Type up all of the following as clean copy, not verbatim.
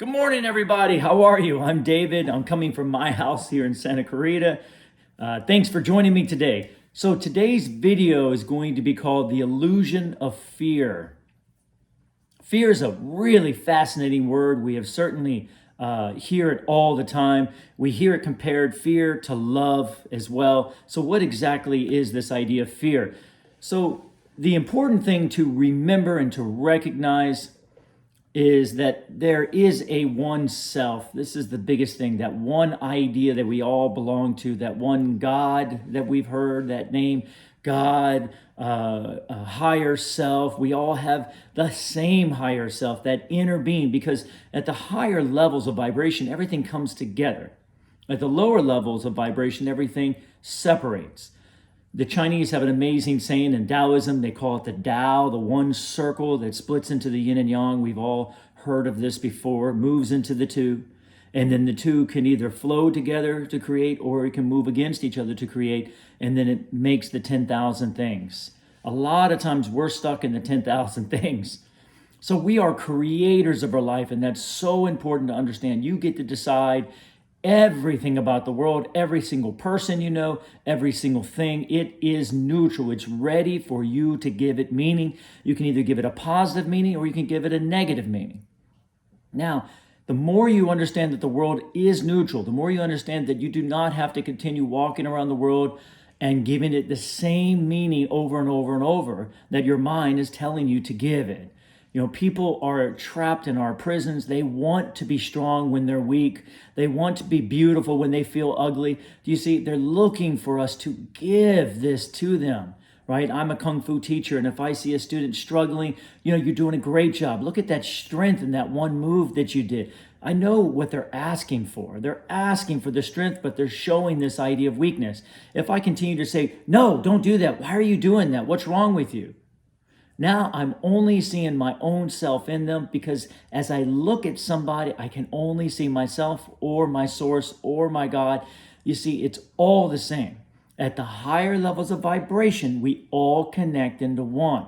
Good morning, everybody. How are you? I'm David. I'm coming from my house here in Santa Clarita. Thanks for joining me today. So today's video is going to be called The Illusion of Fear. Fear is a really fascinating word. We have certainly hear it all the time. We hear it compared fear to love as well. So what exactly is this idea of fear? So the important thing to remember and to recognize is that there is a one self. This is the biggest thing, that one idea that we all belong to, that one God that we've heard, that name, God, a higher self. We all have the same higher self, that inner being, because at the higher levels of vibration, everything comes together. At the lower levels of vibration, everything separates. The Chinese have an amazing saying in Taoism. They call it the Tao, the one circle that splits into the yin and yang. We've all heard of this before, moves into the two. And then the two can either flow together to create, or it can move against each other to create. And then it makes the 10,000 things. A lot of times we're stuck in the 10,000 things. So we are creators of our life, and that's so important to understand. You get to decide everything about the world, every single person you know, every single thing. It is neutral. It's ready for you to give it meaning. You can either give it a positive meaning or you can give it a negative meaning. Now, the more you understand that the world is neutral, the more you understand that you do not have to continue walking around the world and giving it the same meaning over and over and over that your mind is telling you to give it. You know, people are trapped in our prisons. They want to be strong when they're weak. They want to be beautiful when they feel ugly. Do you see? They're looking for us to give this to them, right? I'm a Kung Fu teacher, and if I see a student struggling, you're doing a great job. Look at that strength in that one move that you did. I know what they're asking for. They're asking for the strength, but they're showing this idea of weakness. If I continue to say, no, don't do that. Why are you doing that? What's wrong with you? Now I'm only seeing my own self in them, because as I look at somebody, I can only see myself or my source or my God. You see, it's all the same. At the higher levels of vibration, we all connect into one.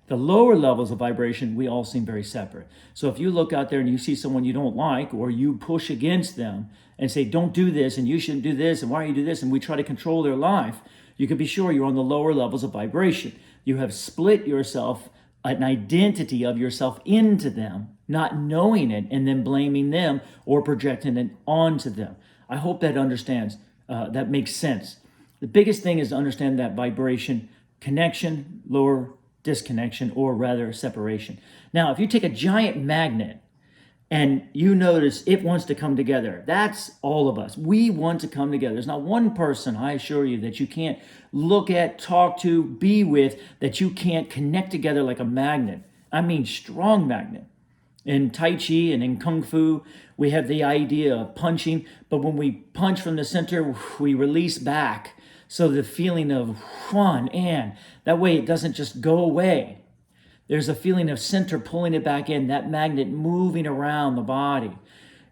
The lower levels of vibration, we all seem very separate. So if you look out there and you see someone you don't like, or you push against them and say, don't do this, and you shouldn't do this, and why don't you do this, and we try to control their life, you can be sure you're on the lower levels of vibration. You have split yourself, an identity of yourself into them, not knowing it, and then blaming them or projecting it onto them. I hope that that makes sense. The biggest thing is to understand that vibration, connection, lower disconnection, or rather separation. Now, if you take a giant magnet and you notice it wants to come together, that's all of us. We want to come together. There's not one person, I assure you, that you can't look at, talk to, be with, that you can't connect together like a magnet. I mean, strong magnet. In Tai Chi and in Kung Fu, we have the idea of punching, but when we punch from the center, we release back. So the feeling of Huan and that way it doesn't just go away. There's a feeling of center pulling it back in, that magnet moving around the body.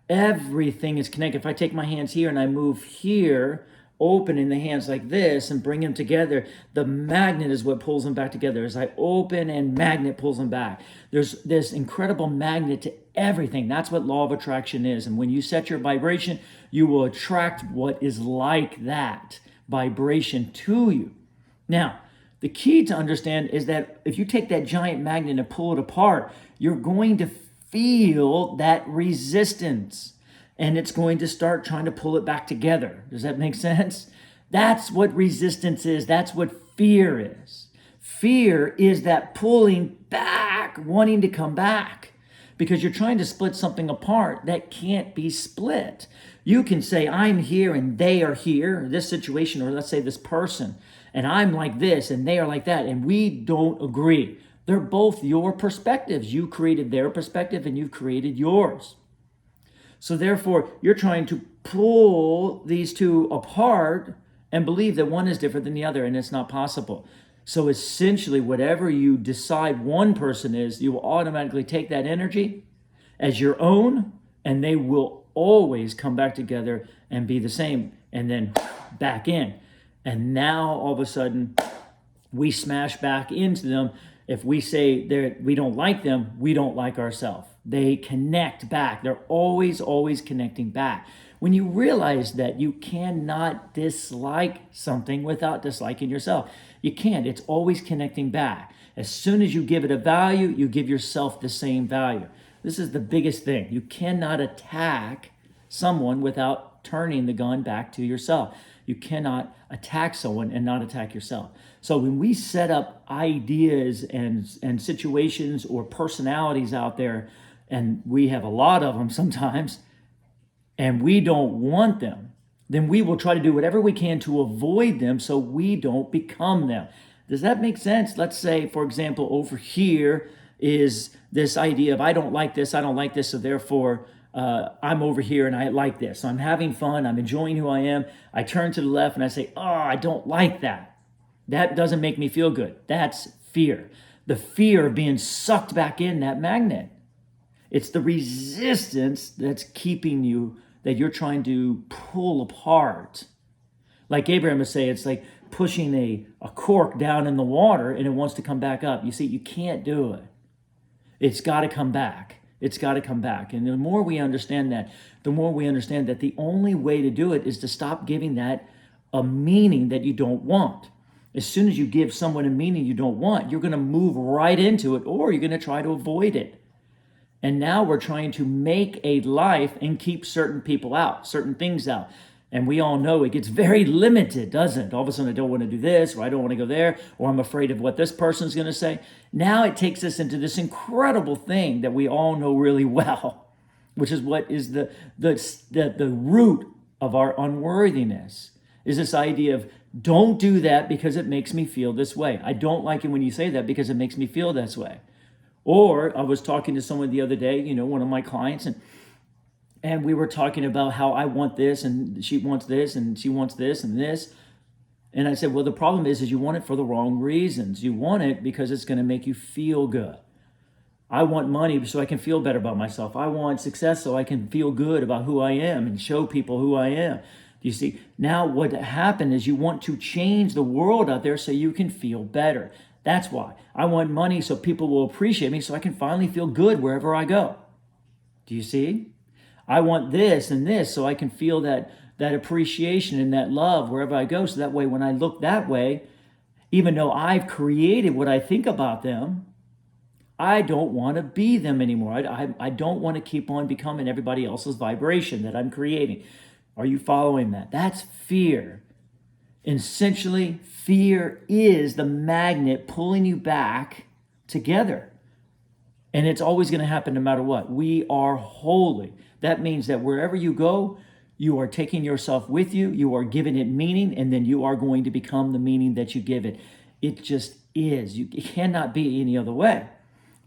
Everything is connected. If I take my hands here and I move here, opening the hands like this and bring them together, the magnet is what pulls them back together. As I open, and magnet pulls them back. There's this incredible magnet to everything. That's what law of attraction is. And when you set your vibration, you will attract what is like that vibration to you. Now, the key to understand is that if you take that giant magnet and pull it apart, you're going to feel that resistance, and it's going to start trying to pull it back together. Does that make sense? That's what resistance is. That's what fear is. Fear is that pulling back, wanting to come back, because you're trying to split something apart that can't be split. You can say, I'm here and they are here, this situation, or let's say this person, and I'm like this and they are like that, and we don't agree. They're both your perspectives. You created their perspective and you've created yours. So therefore, you're trying to pull these two apart and believe that one is different than the other, and it's not possible. So essentially, whatever you decide one person is, you will automatically take that energy as your own, and they will always come back together and be the same, and then back in. And now all of a sudden, we smash back into them If we say we don't like them, we don't like ourselves. They connect back. They're always, always connecting back. When you realize that you cannot dislike something without disliking yourself, you can't. It's always connecting back. As soon as you give it a value, you give yourself the same value. This is the biggest thing. You cannot attack someone without turning the gun back to yourself. You cannot attack someone and not attack yourself. So when we set up ideas and situations or personalities out there, and we have a lot of them sometimes, and we don't want them, then we will try to do whatever we can to avoid them so we don't become them. Does that make sense? Let's say, for example, over here is this idea of I don't like this, so therefore I'm over here and I like this. So I'm having fun, I'm enjoying who I am. I turn to the left and I say, oh, I don't like that. That doesn't make me feel good. That's fear. The fear of being sucked back in that magnet. It's the resistance that's keeping you, that you're trying to pull apart. Like Abraham would say, it's like pushing a cork down in the water and it wants to come back up. You see, you can't do it. It's got to come back. It's got to come back. And the more we understand that, the more we understand that the only way to do it is to stop giving that a meaning that you don't want. As soon as you give someone a meaning you don't want, you're going to move right into it, or you're going to try to avoid it. And now we're trying to make a life and keep certain people out, certain things out. And we all know it gets very limited, doesn't it? All of a sudden, I don't want to do this, or I don't want to go there, or I'm afraid of what this person's going to say. Now it takes us into this incredible thing that we all know really well, which is what is the root of our unworthiness, is this idea of don't do that because it makes me feel this way. I don't like it when you say that because it makes me feel this way. Or I was talking to someone the other day, one of my clients, and we were talking about how I want this and she wants this and she wants this and this. And I said, well, the problem is you want it for the wrong reasons. You want it because it's going to make you feel good. I want money so I can feel better about myself. I want success so I can feel good about who I am and show people who I am. You see, now what happened is you want to change the world out there so you can feel better. That's why. I want money so people will appreciate me so I can finally feel good wherever I go. Do you see? I want this and this so I can feel that appreciation and that love wherever I go. So that way, when I look that way, even though I've created what I think about them, I don't want to be them anymore. I don't want to keep on becoming everybody else's vibration that I'm creating. Are you following that? That's fear. Essentially, fear is the magnet pulling you back together. And it's always going to happen no matter what. We are holy. That means that wherever you go, you are taking yourself with you, you are giving it meaning, and then you are going to become the meaning that you give it. It just is. It cannot be any other way.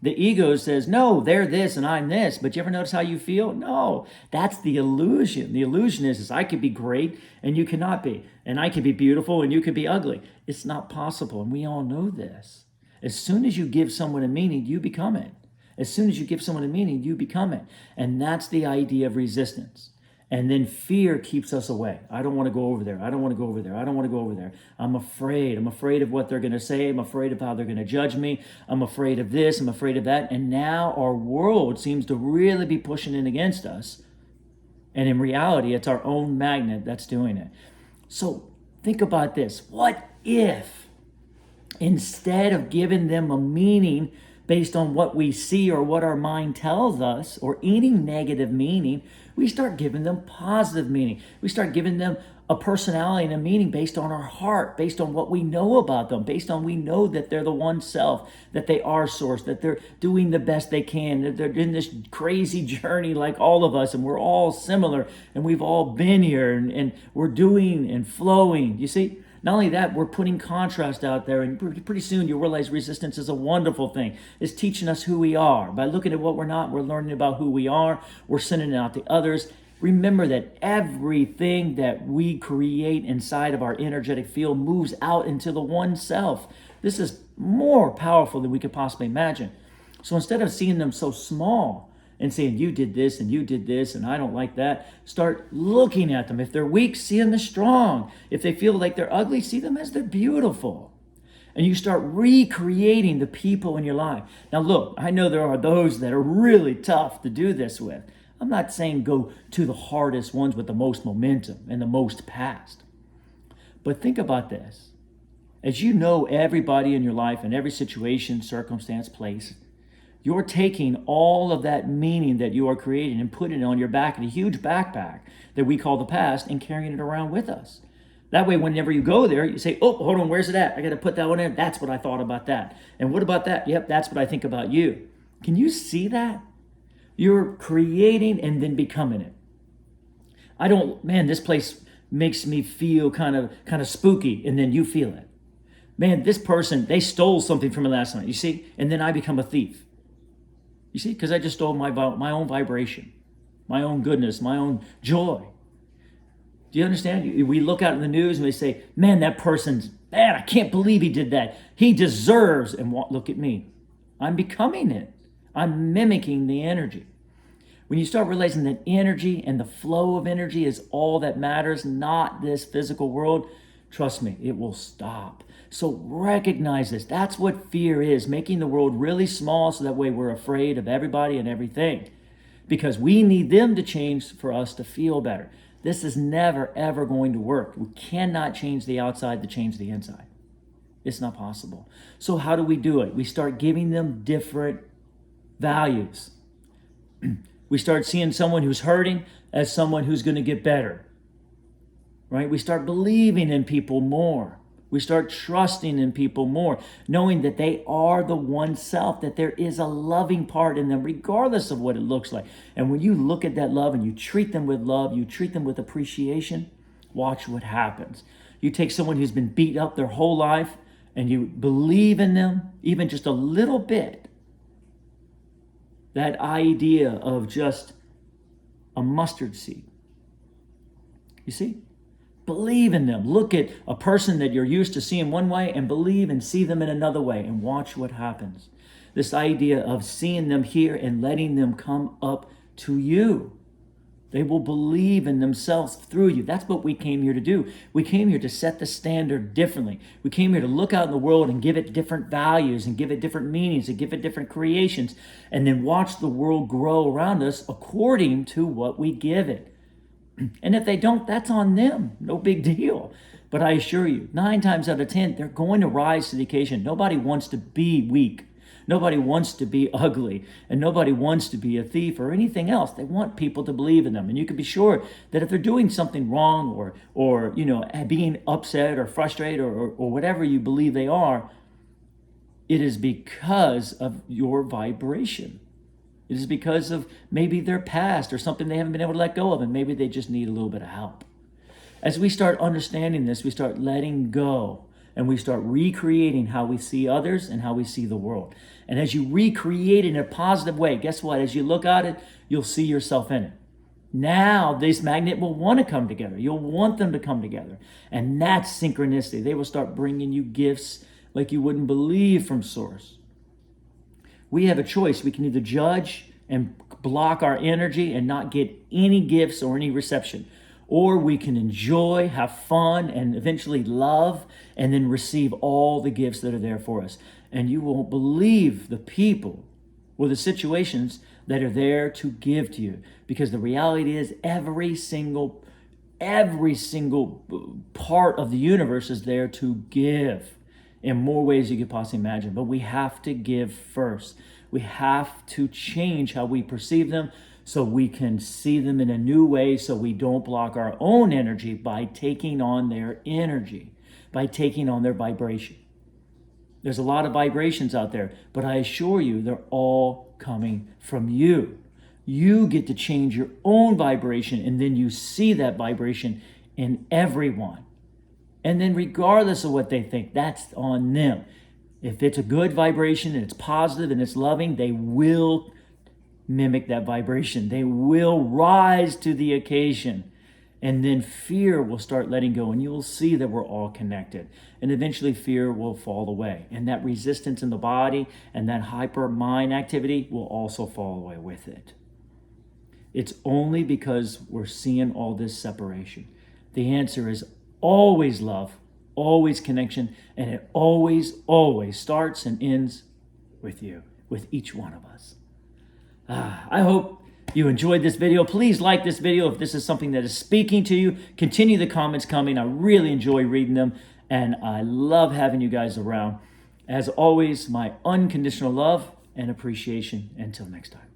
The ego says, no, they're this and I'm this, but you ever notice how you feel? No, that's the illusion. The illusion is I could be great and you cannot be, and I could be beautiful and you could be ugly. It's not possible, and we all know this. As soon as you give someone a meaning, you become it. As soon as you give someone a meaning, you become it. And that's the idea of resistance. And then fear keeps us away. I don't want to go over there. I don't want to go over there. I don't want to go over there. I'm afraid. I'm afraid of what they're going to say. I'm afraid of how they're going to judge me. I'm afraid of this. I'm afraid of that. And now our world seems to really be pushing in against us. And in reality, it's our own magnet that's doing it. So think about this. What if instead of giving them a meaning based on what we see or what our mind tells us, or any negative meaning, we start giving them positive meaning. We start giving them a personality and a meaning based on our heart, based on what we know about them, based on we know that they're the one self, that they are source, that they're doing the best they can, that they're in this crazy journey like all of us, and we're all similar, and we've all been here, and we're doing and flowing. You see? Not only that, we're putting contrast out there, and pretty soon you'll realize resistance is a wonderful thing. It's teaching us who we are. By looking at what we're not, we're learning about who we are. We're sending it out to others. Remember that everything that we create inside of our energetic field moves out into the one self. This is more powerful than we could possibly imagine. So instead of seeing them so small and saying, you did this and you did this and I don't like that, start looking at them. If they're weak, see them as strong. If they feel like they're ugly, see them as they're beautiful. and you start recreating the people in your life. Now, look, I know there are those that are really tough to do this with. I'm not saying go to the hardest ones with the most momentum and the most past. But think about this. As you know everybody in your life and every situation, circumstance, place, you're taking all of that meaning that you are creating and putting it on your back in a huge backpack that we call the past and carrying it around with us. That way, whenever you go there, you say, oh, hold on, where's it at? I got to put that one in. That's what I thought about that. And what about that? Yep, that's what I think about you. Can you see that? You're creating and then becoming it. This place makes me feel kind of spooky, and then you feel it. Man, this person, they stole something from me last night, you see? And then I become a thief. You see? Because I just stole my own vibration, my own goodness, my own joy. Do you understand? We look out in the news and we say, man, that person's bad. I can't believe he did that. He deserves, and look at me. I'm becoming it. I'm mimicking the energy. When you start realizing that energy and the flow of energy is all that matters, not this physical world, trust me, it will stop. So recognize this. That's what fear is, making the world really small so that way we're afraid of everybody and everything. Because we need them to change for us to feel better. This is never, ever going to work. We cannot change the outside to change the inside. It's not possible. So how do we do it? We start giving them different values. We start seeing someone who's hurting as someone who's going to get better. Right? We start believing in people more. We start trusting in people more, knowing that they are the one self, that there is a loving part in them, regardless of what it looks like. And when you look at that love and you treat them with love, you treat them with appreciation, watch what happens. You take someone who's been beat up their whole life and you believe in them, even just a little bit. That idea of just a mustard seed. You see? Believe in them. Look at a person that you're used to seeing one way and believe and see them in another way and watch what happens. This idea of seeing them here and letting them come up to you. They will believe in themselves through you. That's what we came here to do. We came here to set the standard differently. We came here to look out in the world and give it different values and give it different meanings and give it different creations and then watch the world grow around us according to what we give it. And if they don't, that's on them. No big deal. But I assure you, 9 times out of 10, they're going to rise to the occasion. Nobody wants to be weak. Nobody wants to be ugly. And nobody wants to be a thief or anything else. They want people to believe in them. And you can be sure that if they're doing something wrong or being upset or frustrated or whatever you believe they are, it is because of your vibration. It is because of maybe their past or something they haven't been able to let go of, and maybe they just need a little bit of help. As we start understanding this, we start letting go, and we start recreating how we see others and how we see the world. And as you recreate it in a positive way, guess what? As you look at it, you'll see yourself in it. Now, this magnet will want to come together. You'll want them to come together. And that's synchronicity. They will start bringing you gifts like you wouldn't believe from Source. We have a choice. We can either judge and block our energy and not get any gifts or any reception. Or we can enjoy, have fun, and eventually love, and then receive all the gifts that are there for us. And you won't believe the people or the situations that are there to give to you. Because the reality is every single part of the universe is there to give. In more ways you could possibly imagine. But we have to give first. We have to change how we perceive them so we can see them in a new way so we don't block our own energy by taking on their energy, by taking on their vibration. There's a lot of vibrations out there, but I assure you they're all coming from you. You get to change your own vibration, and then you see that vibration in everyone. And then regardless of what they think, that's on them. If it's a good vibration and it's positive and it's loving, they will mimic that vibration. They will rise to the occasion. And then fear will start letting go, and you will see that we're all connected. And eventually fear will fall away. And that resistance in the body and that hyper mind activity will also fall away with it. It's only because we're seeing all this separation. The answer is always love, always connection, and it always, always starts and ends with you, with each one of us. I hope you enjoyed this video. Please like this video if this is something that is speaking to you. Continue the comments coming. I really enjoy reading them, and I love having you guys around. As always, my unconditional love and appreciation. Until next time.